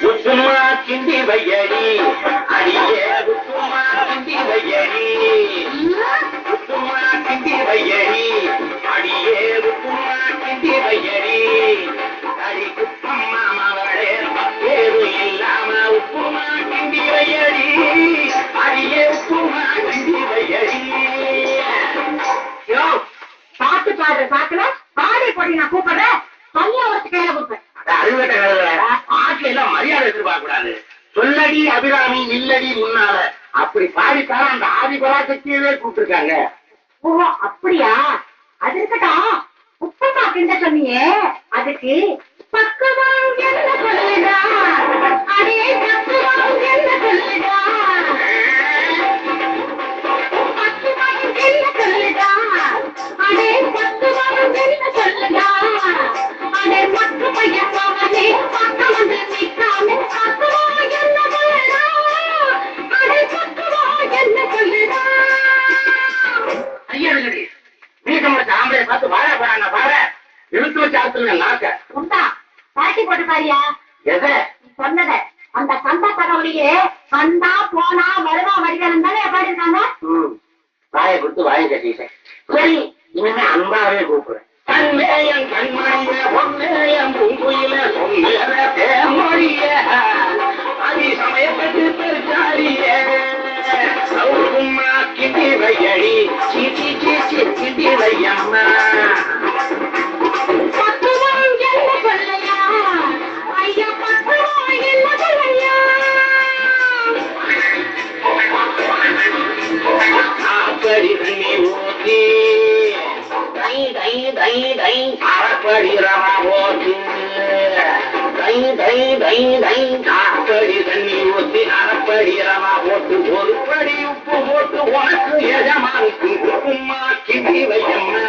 உப்புமா கிண்டி வையடி அடியே உப்புமா கிண்டி வையடி உப்புமா கிண்டி வையடி அடியே உப்புமா கிண்டி வையடி அடி குப்பம்மா மகளே பேரு இல்லாம உப்புமா கிண்டி வையடி அடியே உப்புமா கிண்டி வையடி. பாட்டு பாடுற பாட்டுல பாடி போடி நான் கூப்பிடுறேன். தனியா ஒருத்த கையில கொடுப்பேன். அறுவட்ட ஆட்ல எல்லாம் மரியாதை எதிர்பார்க்க கூடாது. சொல்லடி அபிராமி இல்லடி முன்னால அப்படி பாடித்தாலும் அந்த ஆதிபராசக்தியவே கூப்பிட்டுருக்காங்க. ஓ அப்படியா? அது இருக்கட்டும். உப்பமா கிண்ட சொன்னியே அதுக்கு பக்குவம் என்ன சொல்லுடா? அடே பக்குவம் என்ன சொல்லுடா? பக்குவம் என்ன சொல்லுடா? அடே பக்குவம் என்ன சொல்லுடா? அடே மக்கு பையன் போவனே பக்கம் வந்து நிற்காம பக்குவம் என்ன சொல்லுடா? அடே பக்குவம் என்ன சொல்லுடா? ஐயா நீக்கம்பட்ட ஆம்பளை பார்த்து வாழ போறாங்க பாரு. இழுத்து வச்சு ஆத்துங்க நாக்க உண்டா பாட்டி போட்டு பாரியா? எதை சொன்னத அந்த சந்தா தகவலையே வந்தா போனா வருவா வடிவம் தானே பாடி இருக்காங்க. வாயை கொடுத்து வாயை கட்டிட்டேன். சரி இனிமே அன்பாவே கூப்பிடுறேன். கண்மேயம் கண்மணிய பொன்னேயம் பூங்குயில பொன்னேர தேமொழிய அதி சமயப்பட்டு பெருச்சாரிய சௌகுமா கிண்டி வையடி சீச்சி சீச்சி கிண்டி வையம்மா. பக்குவம் என்ன சொல்லையா? ஐயா பக்குவம் என்ன சொல்லையா? அப்படி தண்ணி ஊத்தி தை தை தை தை அறப்படி ரவா போட்டு தை தை தை தை அப்படி தண்ணி ஊத்தி அறப்படி ரவா போட்டு ஒரு படி உப்பு போட்டு உனக்கு எஜமானுக்கு உப்புமா கிண்டி வையம்மா.